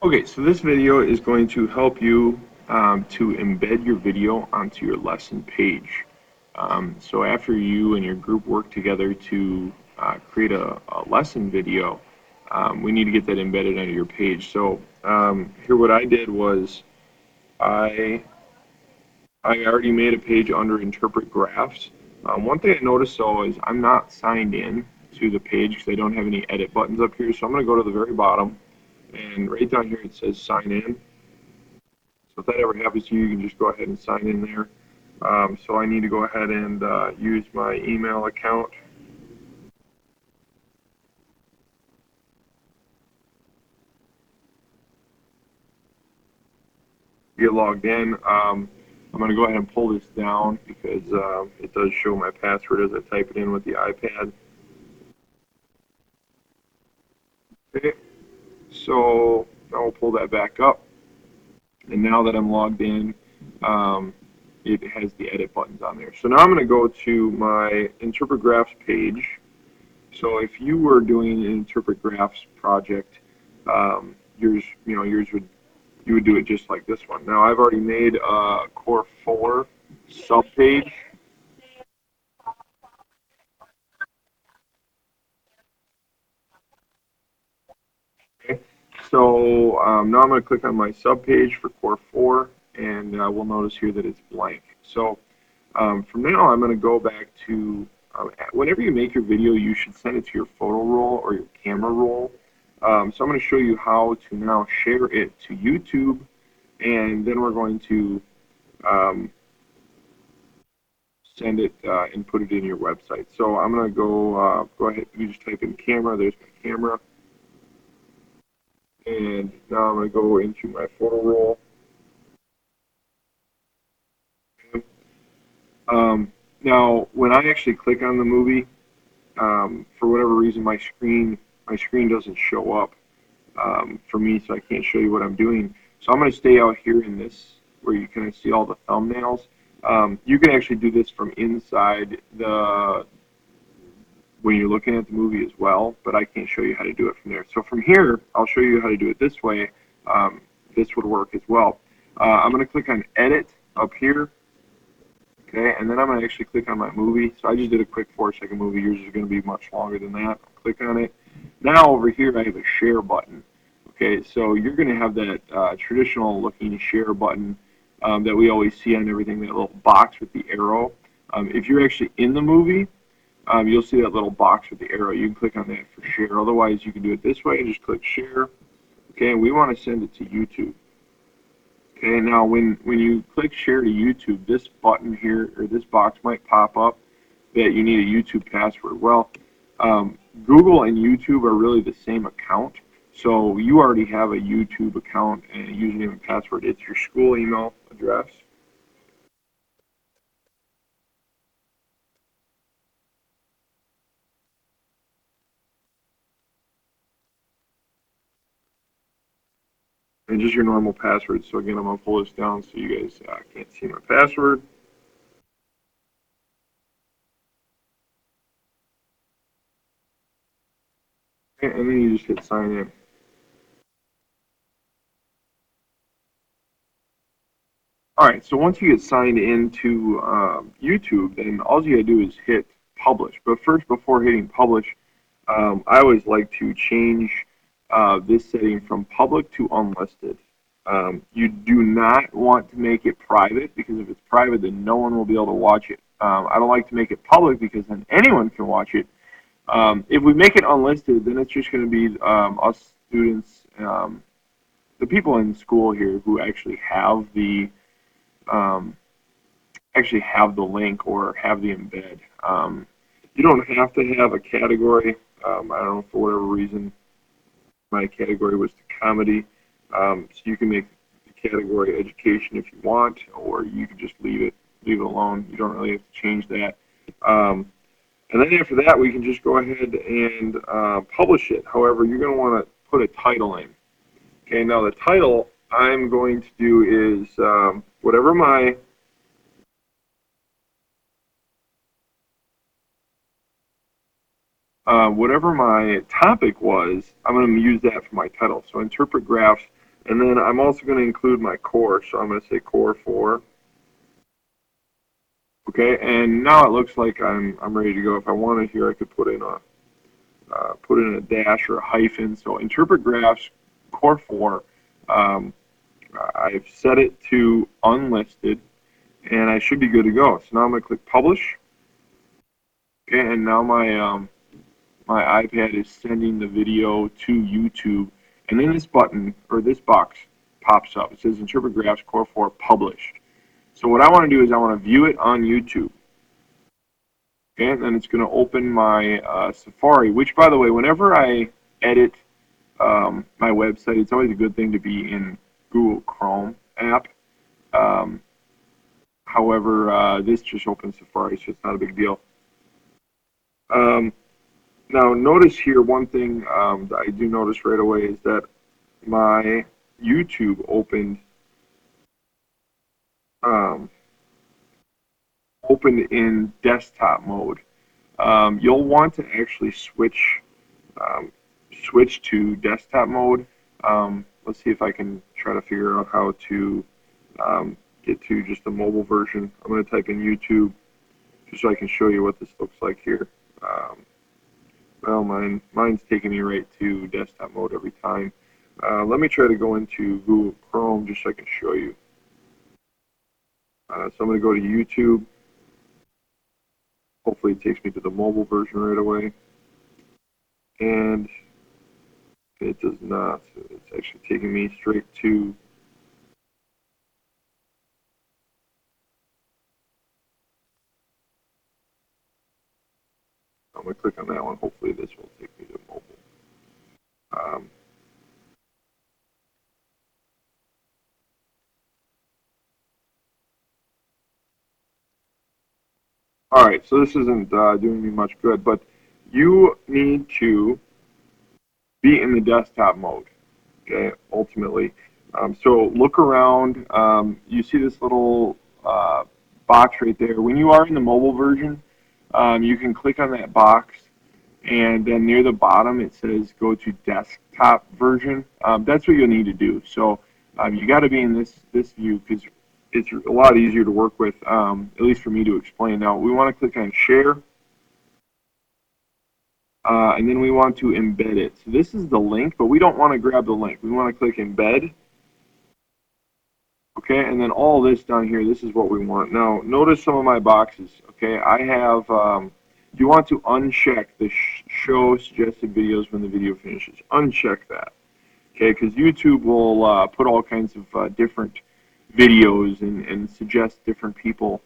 Okay, so this video is going to help you to embed your video onto your lesson page. So after you and your group work together to create a lesson video, we need to get that embedded onto your page. So here what I did was I, I already made a page under Interpret Graphs. One thing I noticed though is I'm not signed in to the page because I don't have any edit buttons up here. So I'm going to go to the very bottom and right down here it says sign in. So if that ever happens to you, you can just go ahead and sign in there. So I need to go ahead and use my email account. Get logged in. I'm going to go ahead and pull this down because it does show my password as I type it in with the iPad. Okay, so now we'll pull that back up. And now that I'm logged in, it has the edit buttons on there. So now I'm going to go to my Interpret Graphs page. So if you were doing an Interpret Graphs project, yours would you would do it just like this one. Now I've already made a Core 4 subpage. Okay. So now I'm going to click on my subpage for Core 4, and we'll notice here that it's blank. So from now I'm going to go back to whenever you make your video, you should send it to your photo roll or your camera roll. So I'm going to show you how to now share it to YouTube, and then we're going to um, send it and put it in your website. So I'm going to go ahead. You just type in camera. There's my camera, and now I'm going to go into my photo roll. Now, when I actually click on the movie, for whatever reason, my screen doesn't show up for me, so I can't show you what I'm doing. So I'm going to stay out here in this where you can see all the thumbnails. You can actually do this from inside the when you're looking at the movie as well, but I can't show you how to do it from there. So from here, I'll show you how to do it this way. This would work as well. I'm going to click on Edit up here, okay, and then I'm going to actually click on my movie. So I just did a quick 4-second movie. Yours is going to be much longer than that. I'll click on it. Now over here, I have a Share button. Okay, so you're going to have that traditional looking share button that we always see on everything, that little box with the arrow. If you're actually in the movie, you'll see that little box with the arrow. You can click on that for share. Otherwise, you can do it this way and just click share. Okay, and we want to send it to YouTube. Okay, now when you click share to YouTube, this button here, or this box might pop up that you need a YouTube password. Well, Google and YouTube are really the same account. So you already have a YouTube account and a username and password. It's your school email address. And just your normal password. So again, I'm going to pull this down so you guys can't see my password. And then you just hit sign in. All right, so once you get signed into YouTube, then all you gotta do is hit publish. But first, before hitting publish, I always like to change this setting from public to unlisted. You do not want to make it private, because if it's private, then no one will be able to watch it. I don't like to make it public because then anyone can watch it. If we make it unlisted, then it's just going to be us students, the people in school here who um, actually have the link or have the embed. You don't have to have a category. I don't know, for whatever reason, my category was to comedy. So you can make the category education if you want, or you can just leave it alone. You don't really have to change that. And then after that, we can just go ahead and publish it. However, you're going to want to put a title in. Okay, now the title I'm going to do is whatever my topic was, I'm going to use that for my title. So interpret graphs And then I'm also going to include my core, so I'm going to say core 4. Okay, and now it looks like I'm ready to go. If I wanted here, I could put in a dash or a hyphen. So interpret graphs, core 4. Um, I've set it to unlisted, and I should be good to go. So now I'm going to click publish. Okay, and now my iPad is sending the video to YouTube, and then this button or this box pops up. It says interpret graphs core 4 published. So what I want to do is I want to view it on YouTube. Okay, and then it's going to open my Safari, which, by the way, whenever I edit my website, it's always a good thing to be in Google Chrome app. Um, however, this just opens Safari, so it's not a big deal. Now, notice here one thing that I do notice right away is that my YouTube um, opened in desktop mode. You'll want to actually um, switch to desktop mode. Let's see if I can try to figure out how to get to just the mobile version. I'm going to type in YouTube just so I can show you what this looks like here. Well, mine's taking me right to desktop mode every time. Let me try to go into Google Chrome just so I can show you. So I'm going to go to YouTube. Hopefully it takes me to the mobile version right away. And it does not. It's actually taking me straight to I'm going to click on that one. Hopefully this will take me to mobile. Um, all right, so this isn't doing me much good, but you need to be in the desktop mode, okay, ultimately. So look around. You see this little box right there. When you are in the mobile version, you can click on that box, and then near the bottom it says go to desktop version. That's what you'll need to do. So you got to be in this view because it's a lot easier to work with, at least for me to explain. Now we want to click on share, and then we want to embed it. So this is the link, but we don't want to grab the link. We want to click embed. Okay, and then all this down here, this is what we want. Now, notice some of my boxes. Okay, I have, you want to uncheck the show suggested videos when the video finishes. Uncheck that. Okay, because YouTube will put all kinds of different videos and suggest different people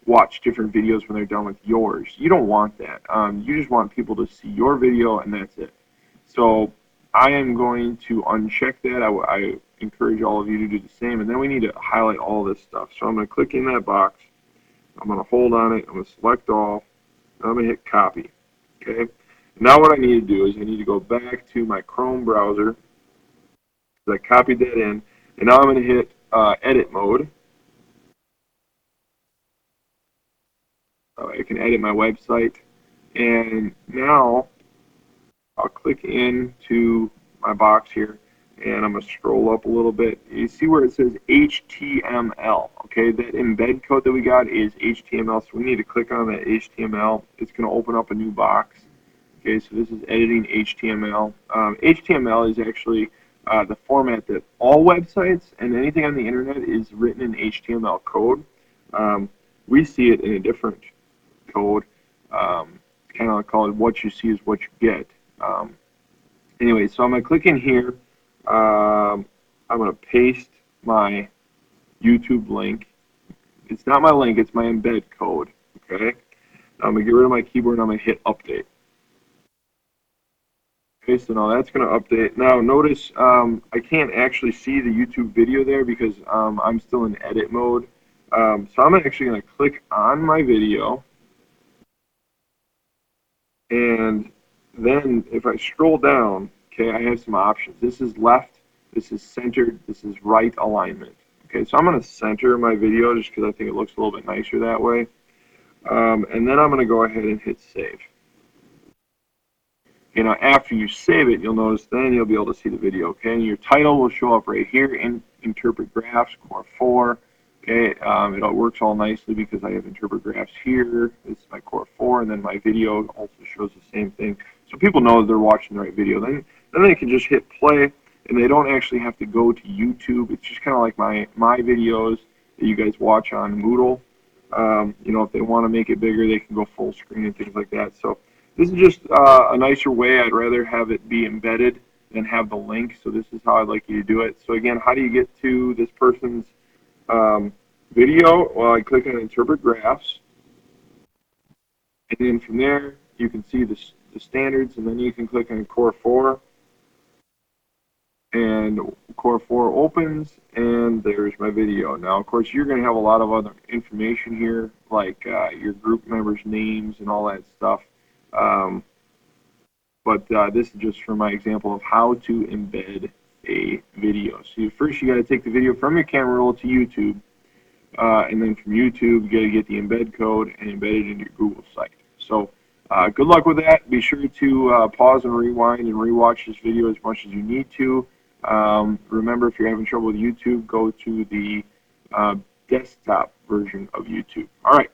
watch different videos when they're done with yours. You don't want that. You just want people to see your video and that's it. So I am going to uncheck that. I encourage all of you to do the same. And then we need to highlight all this stuff. So I'm going to click in that box. I'm going to hold on it. I'm going to select all. And I'm going to hit copy. Okay. Now what I need to do is I need to go back to my Chrome browser. I copied that in. And now I'm going to hit edit mode. I can edit my website. And now I'll click into my box here, and I'm going to scroll up a little bit. You see where it says HTML, okay? That embed code that we got is HTML, so we need to click on that HTML. It's going to open up a new box. Okay, so this is editing HTML. HTML is actually the format that all websites and anything on the internet is written in HTML code. We see it in a different code, kind of called what you see is what you get. Anyway, so I'm going to click in here. I'm going to paste my YouTube link. It's not my link, it's my embed code. Okay. Now I'm going to get rid of my keyboard and I'm going to hit update. Okay, so now that's going to update. Now notice I can't actually see the YouTube video there because I'm still in edit mode. So I'm actually going to click on my video. And then if I scroll down, okay, I have some options. This is left, this is centered, this is right alignment. Okay, so I'm going to center my video just because I think it looks a little bit nicer that way. And then I'm going to go ahead and hit save. After you save it, you'll notice then you'll be able to see the video. Okay, and your title will show up right here in Interpret Graphs Core 4. Okay, it all works all nicely because I have Interpret Graphs here. This is my Core 4, and then my video also shows the same thing. So people know that they're watching the right video. Then they can just hit play, and they don't actually have to go to YouTube. It's just kind of like my videos that you guys watch on Moodle. If they want to make it bigger, they can go full screen and things like that. So this is just a nicer way. I'd rather have it be embedded than have the link. So this is how I'd like you to do it. So again, how do you get to this person's video? Well, I click on Interpret Graphs, and then from there you can see the standards, and then you can click on Core 4, and Core 4 opens, and there's my video. Now, of course, you're going to have a lot of other information here, like your group members' names and all that stuff. But this is just for my example of how to embed a video. So first you got to take the video from your camera roll to YouTube, and then from YouTube you got to get the embed code and embed it in your Google site. So good luck with that. Be sure to pause and rewind and rewatch this video as much as you need to. Remember, if you're having trouble with YouTube, go to the desktop version of YouTube. All right.